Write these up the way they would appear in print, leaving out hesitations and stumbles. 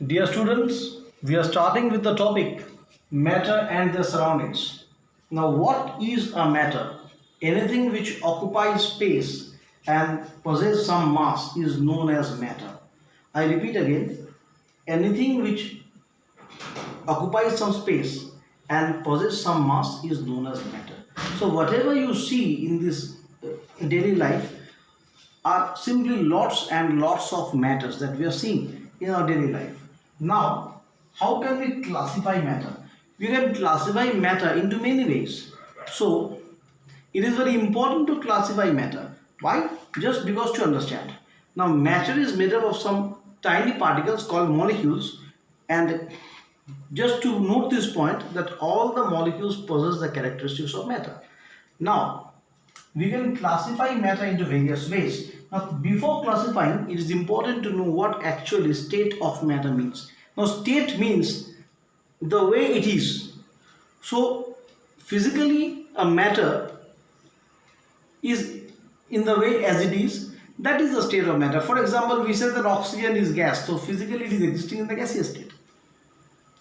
Dear students, we are starting with the topic matter and their surroundings. Now, what is a matter? Anything which occupies space and possesses some mass is known as matter. I repeat again, anything which occupies some space and possesses some mass is known as matter. So, whatever you see in this daily life are simply lots and lots of matters that we are seeing in our daily life. Now, how can we classify matter? We can classify matter into many ways. So, it is very important to classify matter. Why? Just because to understand. Now, matter is made up of some tiny particles called molecules, and just to note this point that all the molecules possess the characteristics of matter. Now, we can classify matter into various ways. Now, before classifying, it is important to know what actually state of matter means. Now, state means the way it is. So, physically, a matter is in the way as it is. That is the state of matter. For example, we said that oxygen is gas. So, physically, it is existing in the gaseous state.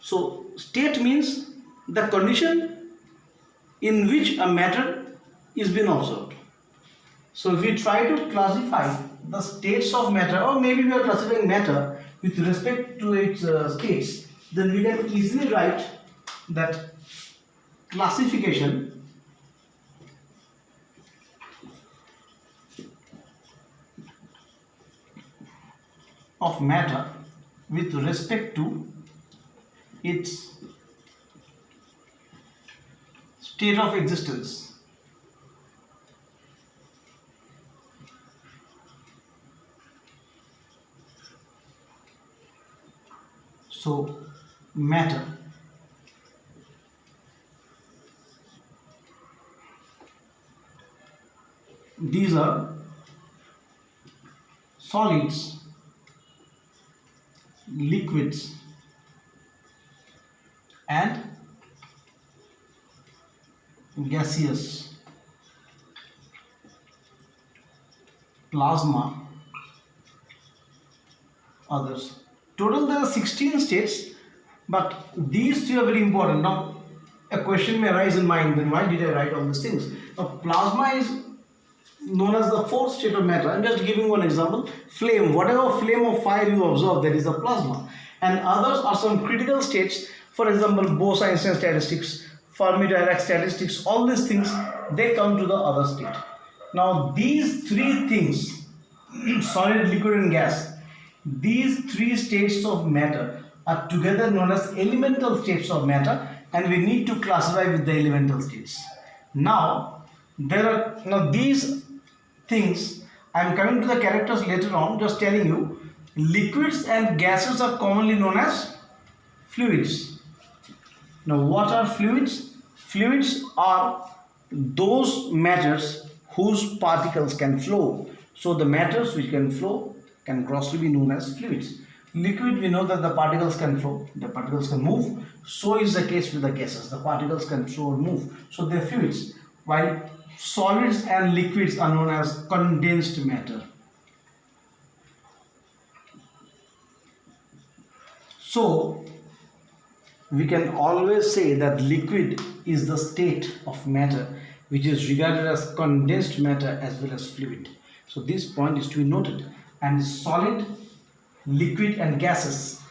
So, state means the condition in which a matter is being observed. So if we try to classify the states of matter, or maybe we are classifying matter with respect to its states, then we can easily write that classification of matter with respect to its state of existence. So, matter these are solids, liquids, and gaseous, plasma, others. Total there are 16 states, but these three are very important. Now, a question may arise in mind, then why did I write all these things? Now, plasma is known as the fourth state of matter. I'm just giving one example. Flame, whatever flame of fire you observe, that is a plasma. And others are some critical states. For example, Bose-Einstein statistics, Fermi-Dirac statistics, all these things, they come to the other state. Now, these three things, solid, liquid and gas, these three states of matter are together known as elemental states of matter, and we need to classify with the elemental states. Now, these things, I am coming to the characters later on, just telling you, liquids and gases are commonly known as fluids. Now, what are fluids? Fluids are those matters whose particles can flow. So, the matters which can flow can grossly be known as fluids. Liquid, we know that the particles can flow, the particles can move. So is the case with the gases. The particles can flow and move. So they are fluids. While solids and liquids are known as condensed matter. So we can always say that liquid is the state of matter which is regarded as condensed matter as well as fluid. So this point is to be noted. And solid, liquid and gases,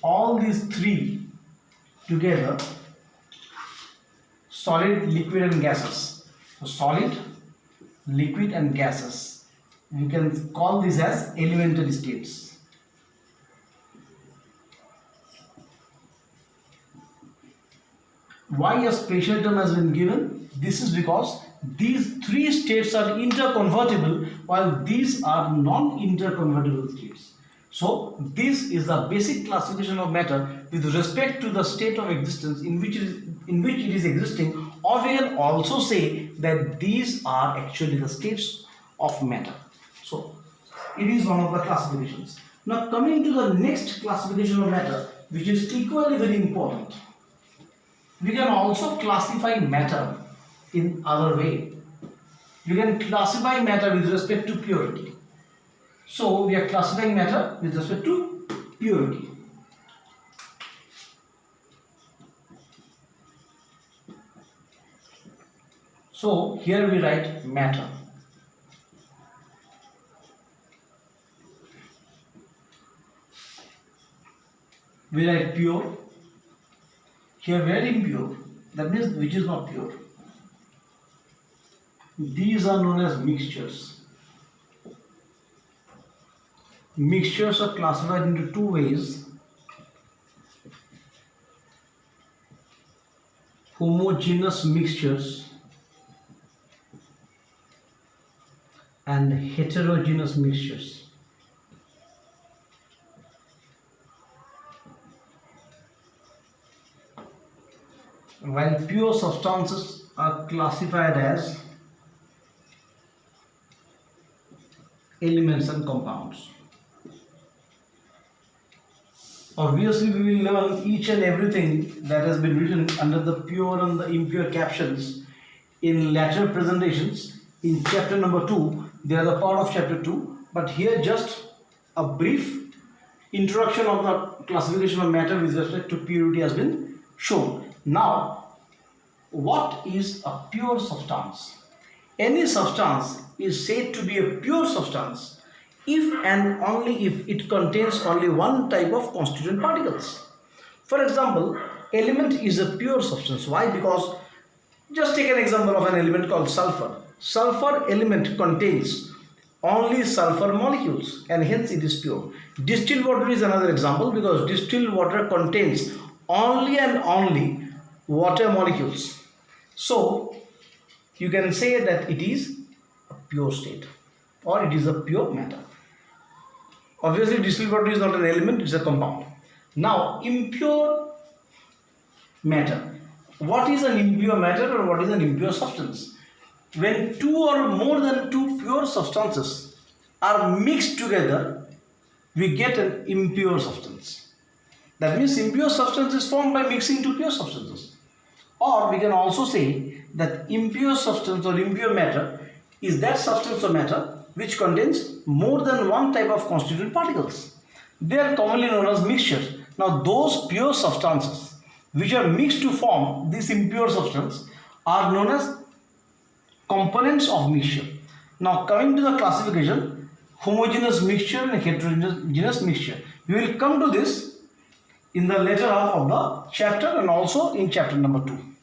all these three together, solid, liquid and gases. So solid, liquid and gases, we can call this as elemental states. Why a special term has been given? This is because these three states are interconvertible while these are non-interconvertible states. So this is the basic classification of matter with respect to the state of existence in which it is existing, or we can also say that these are actually the states of matter. So it is one of the classifications. Now coming to the next classification of matter, which is equally very important. We can also classify matter in other way. We can classify matter with respect to purity. So we are classifying matter with respect to purity. So here we write matter. We write pure. Here we write impure. That means which is not pure. These are known as mixtures. Mixtures are classified into two ways: homogeneous mixtures and heterogeneous mixtures. While pure substances are classified as elements and compounds. Obviously, we will learn each and everything that has been written under the pure and the impure captions in later presentations. In chapter number 2, they are the part of chapter 2, but here just a brief introduction of the classification of matter with respect to purity has been shown. Now, what is a pure substance? Any substance is said to be a pure substance if and only if it contains only one type of constituent particles. For example, element is a pure substance. Why? Because just take an example of an element called sulfur. Sulfur element contains only sulfur molecules and hence it is pure. Distilled water is another example because distilled water contains only and only water molecules. So you can say that it is a pure state or it is a pure matter. Obviously, distilled water is not an element, it is a compound. Now, impure matter. What is an impure matter or what is an impure substance? When two or more than two pure substances are mixed together, we get an impure substance. That means impure substance is formed by mixing two pure substances. Or we can also say that impure substance or impure matter is that substance or matter which contains more than one type of constituent particles. They are commonly known as mixtures. Now those pure substances which are mixed to form this impure substance are known as components of mixture. Now coming to the classification, homogeneous mixture and heterogeneous mixture. We will come to this in the later half of the chapter and also in chapter number 2.